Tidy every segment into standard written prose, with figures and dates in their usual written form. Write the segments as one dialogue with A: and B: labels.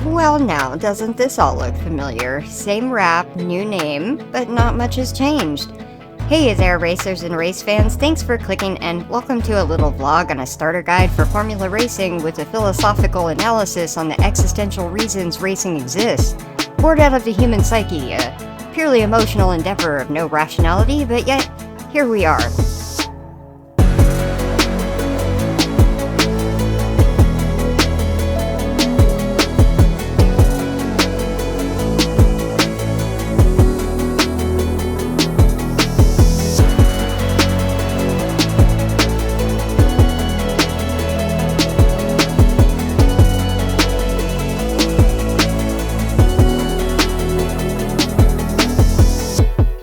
A: Well now, doesn't this all look familiar? Same wrap, new name, but not much has changed. Hey there racers and race fans, thanks for clicking and welcome to a little vlog on a starter guide for Formula Racing with a philosophical analysis on the existential reasons racing exists. Bored out of the human psyche, a purely emotional endeavor of no rationality, but yet, here we are.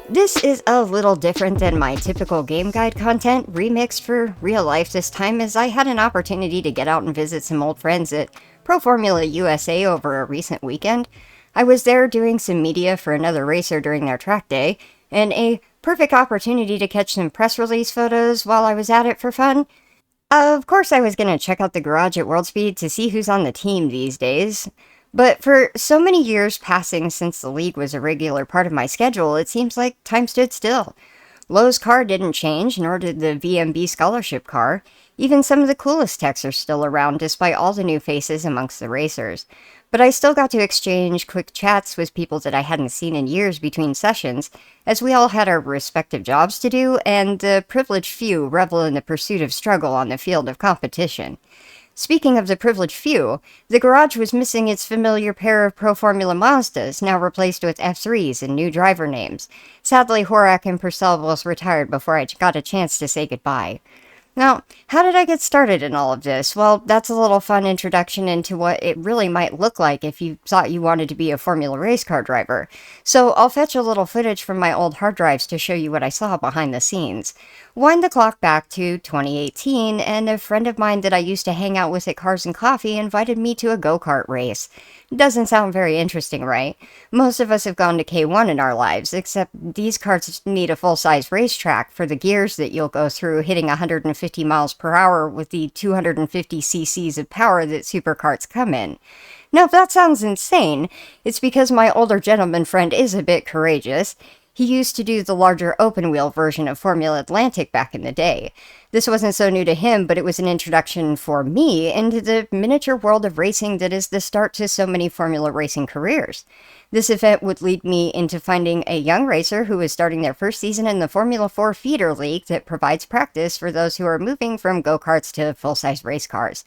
A: This is a little different than my typical game guide content, remixed for real life this time, as I had an opportunity to get out and visit some old friends at Pro Formula USA over a recent weekend. I was there doing some media for another racer during their track day, and a perfect opportunity to catch some press release photos while I was at it for fun. Of course I was going to check out the garage at World Speed to see who's on the team these days. But for so many years passing since the league was a regular part of my schedule, it seems like time stood still. Lowe's car didn't change, nor did the VMB scholarship car. Even some of the coolest techs are still around despite all the new faces amongst the racers. But I still got to exchange quick chats with people that I hadn't seen in years between sessions, as we all had our respective jobs to do, and the privileged few revel in the pursuit of struggle on the field of competition. Speaking of the privileged few, the garage was missing its familiar pair of Pro Formula Mazdas, now replaced with F3s and new driver names. Sadly, Horak and Purcell both retired before I got a chance to say goodbye. Now, how did I get started in all of this? Well, that's a little fun introduction into what it really might look like if you thought you wanted to be a Formula race car driver. So I'll fetch a little footage from my old hard drives to show you what I saw behind the scenes. Wind the clock back to 2018, and a friend of mine that I used to hang out with at Cars and Coffee invited me to a go-kart race. Doesn't sound very interesting, right? Most of us have gone to K1 in our lives, except these karts need a full-size racetrack for the gears that you'll go through hitting 150 miles per hour with the 250 cc's of power that SuperKarts come in. Now, if that sounds insane, it's because my older gentleman friend is a bit courageous. He used to do the larger open-wheel version of Formula Atlantic back in the day. This wasn't so new to him, but it was an introduction for me into the miniature world of racing that is the start to so many Formula racing careers. This event would lead me into finding a young racer who is starting their first season in the Formula 4 feeder league that provides practice for those who are moving from go-karts to full-size race cars.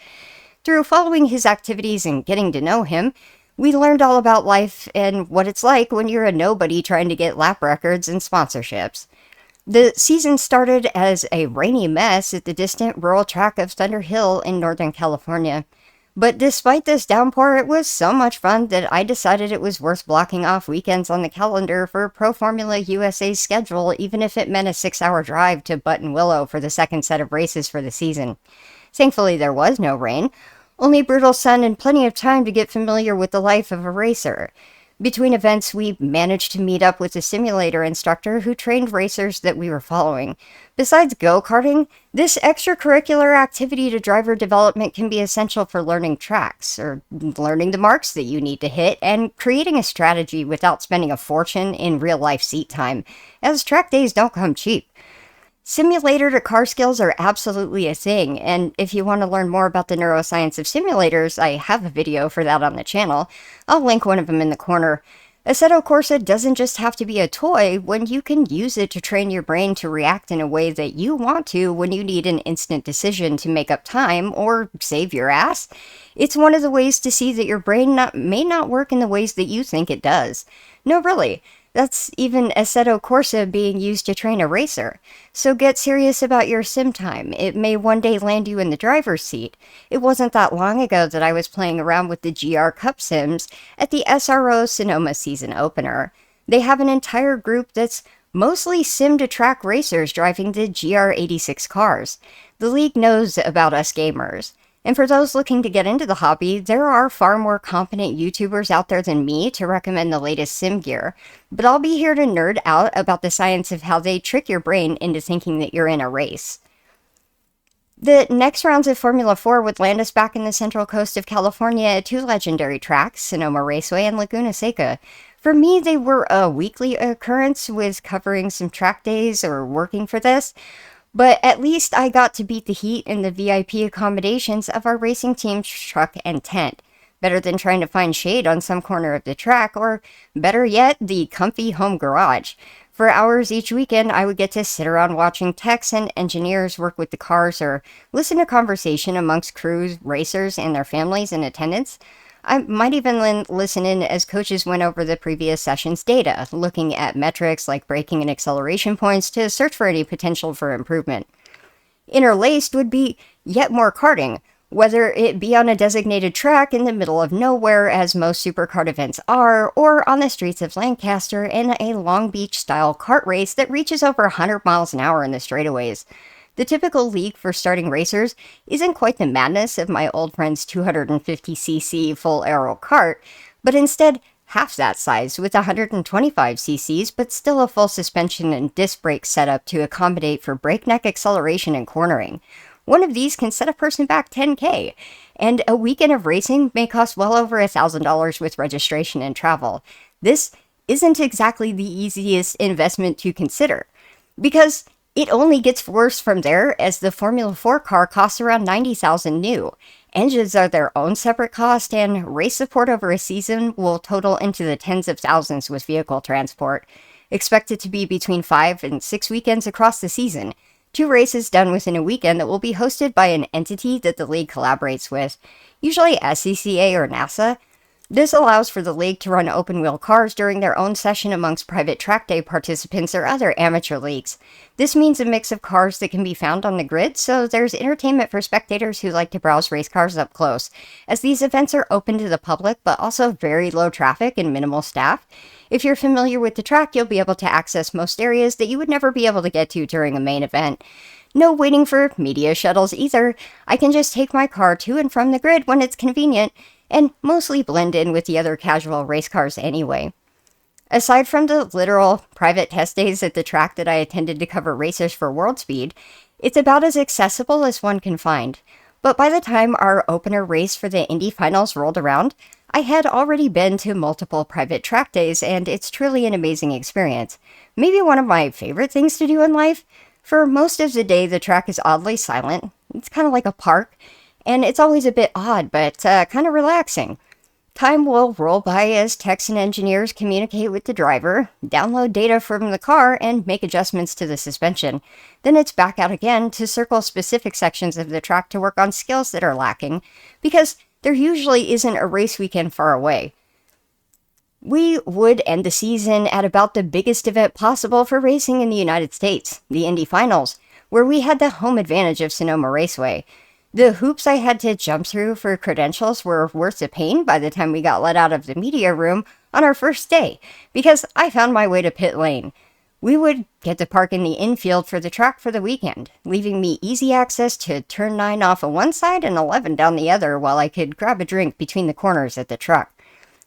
A: Through following his activities and getting to know him, we learned all about life and what it's like when you're a nobody trying to get lap records and sponsorships. The season started as a rainy mess at the distant rural track of Thunder Hill in Northern California. But despite this downpour, it was so much fun that I decided it was worth blocking off weekends on the calendar for Pro Formula USA's schedule, even if it meant a 6-hour drive to Buttonwillow for the second set of races for the season. Thankfully, there was no rain. Only brutal sun and plenty of time to get familiar with the life of a racer. Between events, we managed to meet up with a simulator instructor who trained racers that we were following. Besides go-karting, this extracurricular activity to driver development can be essential for learning tracks, or learning the marks that you need to hit, and creating a strategy without spending a fortune in real-life seat time, as track days don't come cheap. Simulator to car skills are absolutely a thing, and if you want to learn more about the neuroscience of simulators, I have a video for that on the channel. I'll link one of them in the corner. Assetto Corsa doesn't just have to be a toy when you can use it to train your brain to react in a way that you want to when you need an instant decision to make up time or save your ass. It's one of the ways to see that your brain may not work in the ways that you think it does. No, really. That's even Assetto Corsa being used to train a racer. So get serious about your sim time. It may one day land you in the driver's seat. It wasn't that long ago that I was playing around with the GR Cup sims at the SRO Sonoma season opener. They have an entire group that's mostly sim-to-track racers driving the GR86 cars. The league knows about us gamers. And for those looking to get into the hobby, there are far more competent YouTubers out there than me to recommend the latest sim gear. But I'll be here to nerd out about the science of how they trick your brain into thinking that you're in a race. The next rounds of Formula 4 would land us back in the central coast of California at two legendary tracks, Sonoma Raceway and Laguna Seca. For me, they were a weekly occurrence with covering some track days or working for this, but at least I got to beat the heat in the VIP accommodations of our racing team's truck and tent. Better than trying to find shade on some corner of the track, or better yet, the comfy home garage. For hours each weekend, I would get to sit around watching techs and engineers work with the cars or listen to conversation amongst crews, racers, and their families in attendance. I might even listen in as coaches went over the previous session's data, looking at metrics like braking and acceleration points to search for any potential for improvement. Interlaced would be yet more karting, whether it be on a designated track in the middle of nowhere, as most superkart events are, or on the streets of Lancaster in a Long Beach-style kart race that reaches over 100 miles an hour in the straightaways. The typical league for starting racers isn't quite the madness of my old friend's 250cc full aero kart, but instead half that size with 125cc's, but still a full suspension and disc brake setup to accommodate for breakneck acceleration and cornering. One of these can set a person back $10K, and a weekend of racing may cost well over $1,000 with registration and travel. This isn't exactly the easiest investment to consider, because it only gets worse from there as the Formula 4 car costs around $90,000 new. Engines are their own separate cost, and race support over a season will total into the tens of thousands with vehicle transport. Expected to be between 5 and 6 weekends across the season. 2 races done within a weekend that will be hosted by an entity that the league collaborates with, usually SCCA or NASA. This allows for the league to run open-wheel cars during their own session amongst private track day participants or other amateur leagues. This means a mix of cars that can be found on the grid, so there's entertainment for spectators who like to browse race cars up close, as these events are open to the public but also very low traffic and minimal staff. If you're familiar with the track, you'll be able to access most areas that you would never be able to get to during a main event. No waiting for media shuttles either. I can just take my car to and from the grid when it's convenient, and mostly blend in with the other casual race cars anyway. Aside from the literal private test days at the track that I attended to cover races for World Speed, it's about as accessible as one can find. But by the time our opener race for the Indy finals rolled around, I had already been to multiple private track days, and it's truly an amazing experience. Maybe one of my favorite things to do in life. For most of the day, the track is oddly silent. It's kind of like a park, and it's always a bit odd, but kind of relaxing. Time will roll by as techs and engineers communicate with the driver, download data from the car, and make adjustments to the suspension. Then it's back out again to circle specific sections of the track to work on skills that are lacking, because there usually isn't a race weekend far away. We would end the season at about the biggest event possible for racing in the United States, the Indy Finals, where we had the home advantage of Sonoma Raceway. The hoops I had to jump through for credentials were worth the pain by the time we got let out of the media room on our first day, because I found my way to pit lane. We would get to park in the infield for the track for the weekend, leaving me easy access to turn 9 off on one side and 11 down the other while I could grab a drink between the corners at the truck.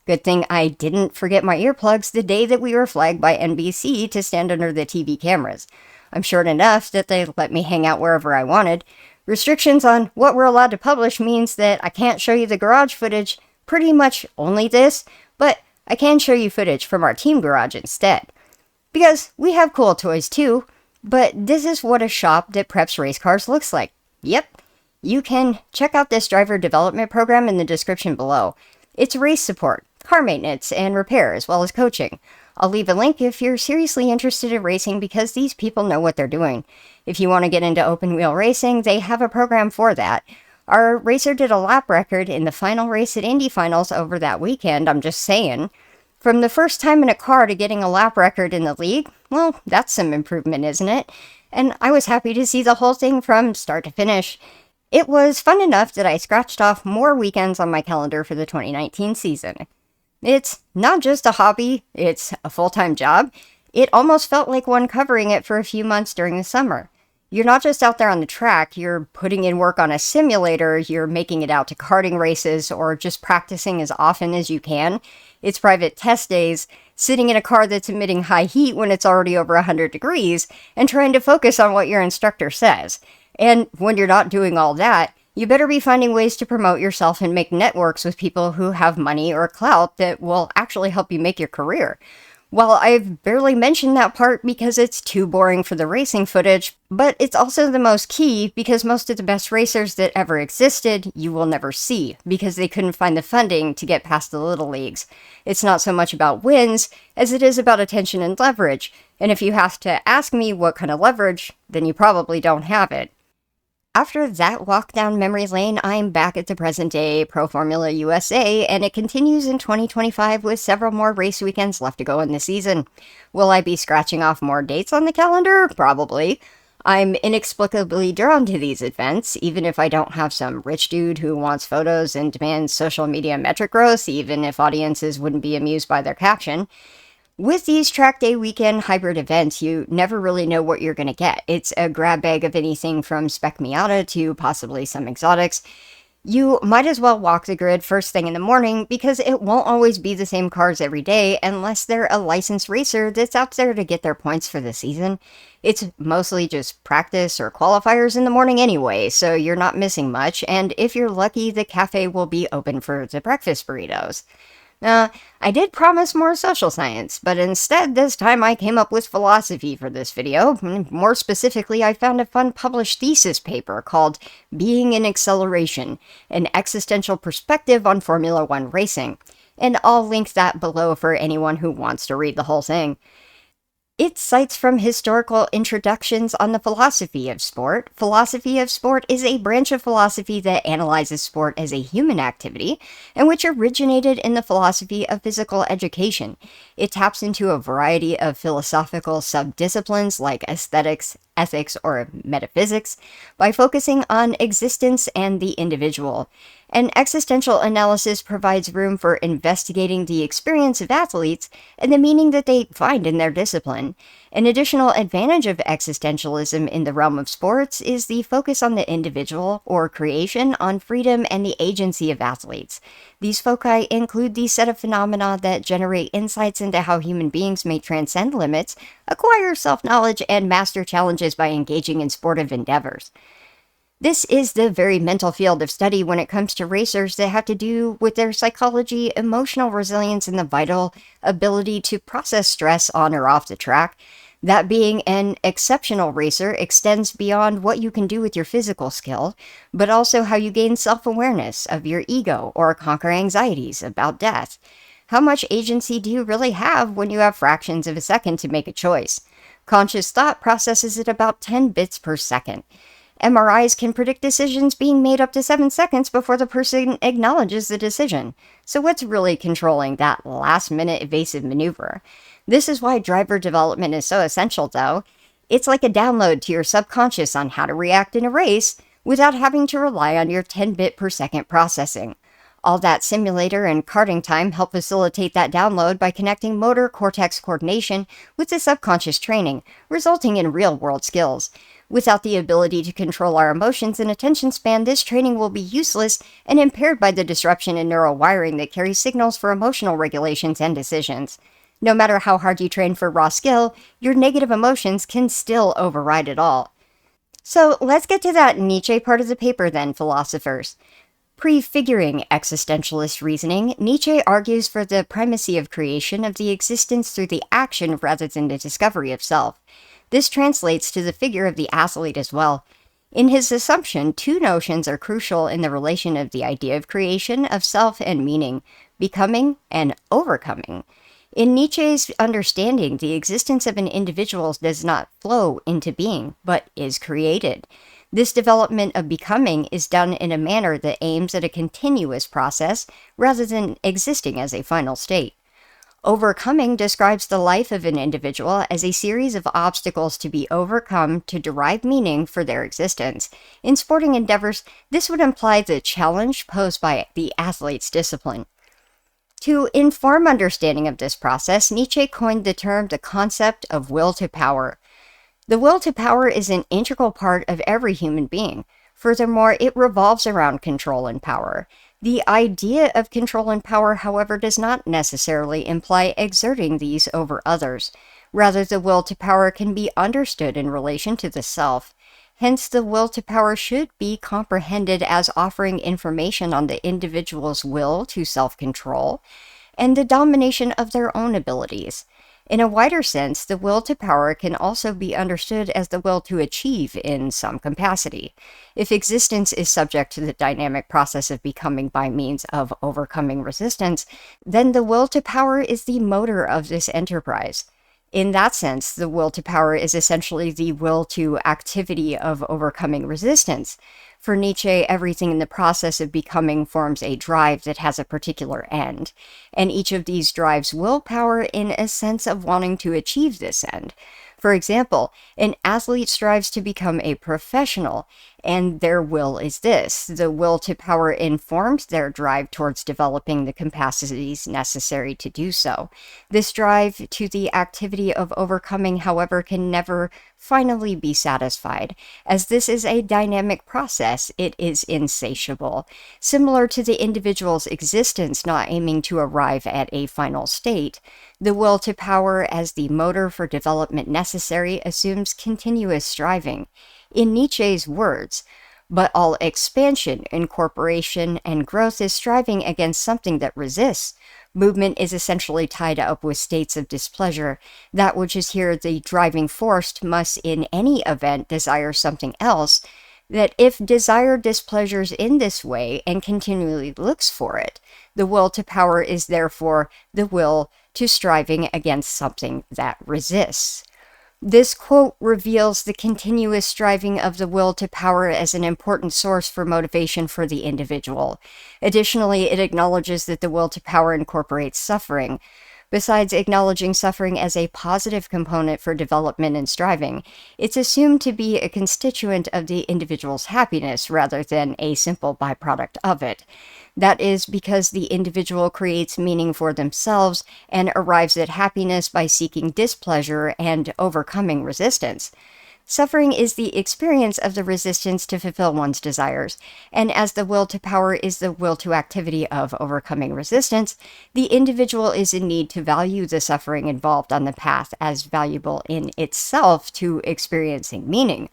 A: Good thing I didn't forget my earplugs the day that we were flagged by NBC to stand under the TV cameras. I'm short enough that they let me hang out wherever I wanted. Restrictions on what we're allowed to publish means that I can't show you the garage footage, pretty much only this, but I can show you footage from our team garage instead. Because we have cool toys too, but this is what a shop that preps race cars looks like. Yep, you can check out this driver development program in the description below. It's race support, car maintenance, and repair, as well as coaching. I'll leave a link if you're seriously interested in racing because these people know what they're doing. If you want to get into open wheel racing, they have a program for that. Our racer did a lap record in the final race at Indy Finals over that weekend, I'm just saying. From the first time in a car to getting a lap record in the league, well, that's some improvement, isn't it? And I was happy to see the whole thing from start to finish. It was fun enough that I scratched off more weekends on my calendar for the 2019 season. It's not just a hobby, it's a full-time job. It almost felt like one covering it for a few months during the summer. You're not just out there on the track, you're putting in work on a simulator, you're making it out to karting races, or just practicing as often as you can. It's private test days, sitting in a car that's emitting high heat when it's already over 100 degrees, and trying to focus on what your instructor says. And when you're not doing all that, you better be finding ways to promote yourself and make networks with people who have money or clout that will actually help you make your career. Well, I've barely mentioned that part because it's too boring for the racing footage, but it's also the most key because most of the best racers that ever existed you will never see because they couldn't find the funding to get past the little leagues. It's not so much about wins as it is about attention and leverage, and if you have to ask me what kind of leverage, then you probably don't have it. After that walk down memory lane, I'm back at the present day Pro Formula USA, and it continues in 2025 with several more race weekends left to go in the season. Will I be scratching off more dates on the calendar? Probably. I'm inexplicably drawn to these events, even if I don't have some rich dude who wants photos and demands social media metric growth, even if audiences wouldn't be amused by their caption. With these track day weekend hybrid events, you never really know what you're going to get. It's a grab bag of anything from spec Miata to possibly some exotics. You might as well walk the grid first thing in the morning because it won't always be the same cars every day unless they're a licensed racer that's out there to get their points for the season. It's mostly just practice or qualifiers in the morning anyway, so you're not missing much, and if you're lucky, the cafe will be open for the breakfast burritos. I did promise more social science, but instead this time I came up with philosophy for this video. More specifically, I found a fun published thesis paper called Being in Acceleration, an Existential Perspective on Formula One Racing. And I'll link that below for anyone who wants to read the whole thing. It cites from historical introductions on the philosophy of sport. Philosophy of sport is a branch of philosophy that analyzes sport as a human activity, and which originated in the philosophy of physical education. It taps into a variety of philosophical subdisciplines like aesthetics, ethics, or metaphysics by focusing on existence and the individual. An existential analysis provides room for investigating the experience of athletes and the meaning that they find in their discipline. An additional advantage of existentialism in the realm of sports is the focus on the individual, or creation, on freedom and the agency of athletes. These foci include the set of phenomena that generate insights into how human beings may transcend limits, acquire self-knowledge, and master challenges by engaging in sportive endeavors. This is the very mental field of study when it comes to racers that have to do with their psychology, emotional resilience, and the vital ability to process stress on or off the track. That being an exceptional racer extends beyond what you can do with your physical skill, but also how you gain self-awareness of your ego or conquer anxieties about death. How much agency do you really have when you have fractions of a second to make a choice? Conscious thought processes at about 10 bits per second. MRIs can predict decisions being made up to 7 seconds before the person acknowledges the decision. So what's really controlling that last-minute evasive maneuver? This is why driver development is so essential, though. It's like a download to your subconscious on how to react in a race without having to rely on your 10-bit per second processing. All that simulator and karting time help facilitate that download by connecting motor cortex coordination with the subconscious training, resulting in real-world skills. Without the ability to control our emotions and attention span, this training will be useless and impaired by the disruption in neural wiring that carries signals for emotional regulations and decisions. No matter how hard you train for raw skill, your negative emotions can still override it all. So let's get to that Nietzsche part of the paper then, philosophers. Prefiguring existentialist reasoning, Nietzsche argues for the primacy of creation of the existence through the action rather than the discovery of self. This translates to the figure of the athlete as well. In his assumption, two notions are crucial in the relation of the idea of creation of self and meaning, becoming and overcoming. In Nietzsche's understanding, the existence of an individual does not flow into being, but is created. This development of becoming is done in a manner that aims at a continuous process rather than existing as a final state. Overcoming describes the life of an individual as a series of obstacles to be overcome to derive meaning for their existence. In sporting endeavors, this would imply the challenge posed by the athlete's discipline. To inform understanding of this process, Nietzsche coined the term the concept of will to power. The will to power is an integral part of every human being. Furthermore, it revolves around control and power. The idea of control and power, however, does not necessarily imply exerting these over others. Rather, the will to power can be understood in relation to the self. Hence, the will to power should be comprehended as offering information on the individual's will to self-control and the domination of their own abilities. In a wider sense, the will to power can also be understood as the will to achieve in some capacity. If existence is subject to the dynamic process of becoming by means of overcoming resistance, then the will to power is the motor of this enterprise. In that sense, the will to power is essentially the will to activity of overcoming resistance. For Nietzsche, everything in the process of becoming forms a drive that has a particular end, and each of these drives willpower in a sense of wanting to achieve this end. For example, an athlete strives to become a professional, and their will is this. The will to power informs their drive towards developing the capacities necessary to do so. This drive to the activity of overcoming, however, can never finally be satisfied. As this is a dynamic process, it is insatiable. Similar to the individual's existence not aiming to arrive at a final state, the will to power as the motor for development necessary assumes continuous striving. In Nietzsche's words, but all expansion, incorporation, and growth is striving against something that resists. Movement is essentially tied up with states of displeasure. That which is here the driving force must in any event desire something else, that if desire displeasures in this way and continually looks for it, the will to power is therefore the will to striving against something that resists. This quote reveals the continuous striving of the will to power as an important source for motivation for the individual. Additionally, it acknowledges that the will to power incorporates suffering. Besides acknowledging suffering as a positive component for development and striving, it's assumed to be a constituent of the individual's happiness rather than a simple byproduct of it. That is because the individual creates meaning for themselves and arrives at happiness by seeking displeasure and overcoming resistance. Suffering is the experience of the resistance to fulfill one's desires, and as the will to power is the will to activity of overcoming resistance, the individual is in need to value the suffering involved on the path as valuable in itself to experiencing meaning.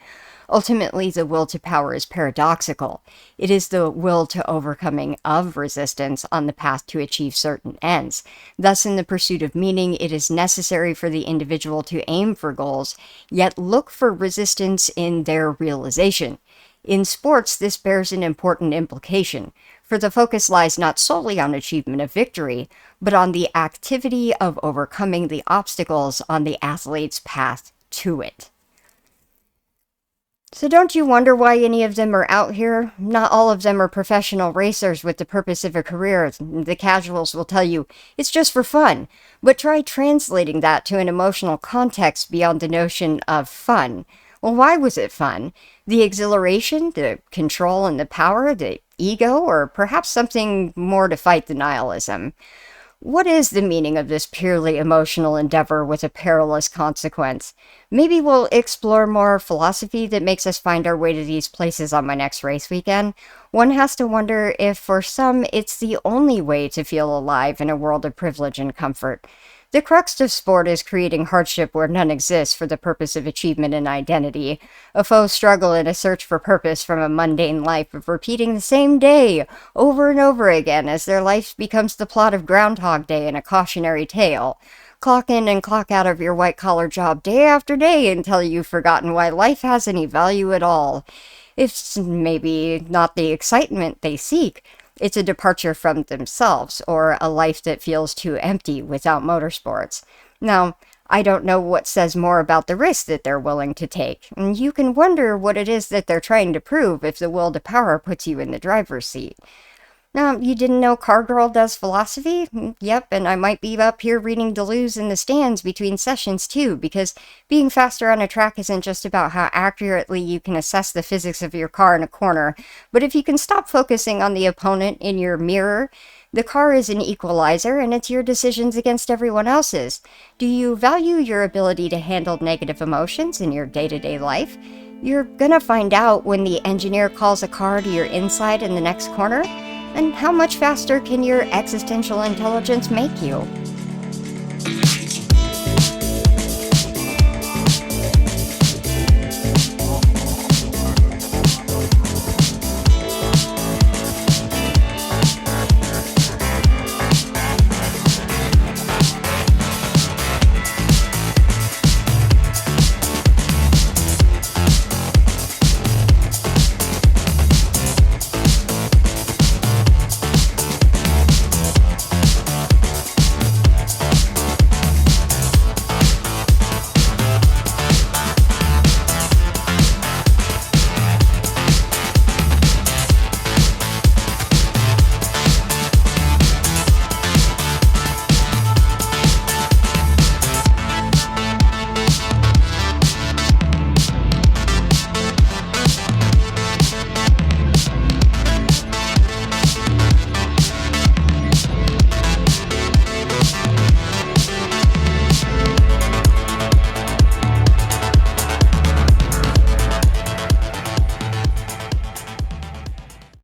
A: Ultimately, the will to power is paradoxical. It is the will to overcoming of resistance on the path to achieve certain ends. Thus, in the pursuit of meaning, it is necessary for the individual to aim for goals, yet look for resistance in their realization. In sports, this bears an important implication, for the focus lies not solely on achievement of victory, but on the activity of overcoming the obstacles on the athlete's path to it. So don't you wonder why any of them are out here? Not all of them are professional racers with the purpose of a career. The casuals will tell you, it's just for fun. But try translating that to an emotional context beyond the notion of fun. Well, why was it fun? The exhilaration, the control and the power, the ego, or perhaps something more to fight the nihilism? What is the meaning of this purely emotional endeavor with a perilous consequence? Maybe we'll explore more philosophy that makes us find our way to these places on my next race weekend. One has to wonder if for some it's the only way to feel alive in a world of privilege and comfort. The crux of sport is creating hardship where none exists for the purpose of achievement and identity. A faux struggle in a search for purpose from a mundane life of repeating the same day over and over again as their life becomes the plot of Groundhog Day and a cautionary tale. Clock in and clock out of your white-collar job day after day until you've forgotten why life has any value at all. It's maybe not the excitement they seek. It's a departure from themselves, or a life that feels too empty without motorsports. Now, I don't know what says more about the risk that they're willing to take, and you can wonder what it is that they're trying to prove if the will to power puts you in the driver's seat. Now, you didn't know Cargirl does philosophy? Yep, and I might be up here reading Deleuze in the stands between sessions too, because being faster on a track isn't just about how accurately you can assess the physics of your car in a corner, but if you can stop focusing on the opponent in your mirror. The car is an equalizer, and it's your decisions against everyone else's. Do you value your ability to handle negative emotions in your day-to-day life? You're gonna find out when the engineer calls a car to your inside in the next corner. And how much faster can your existential intelligence make you?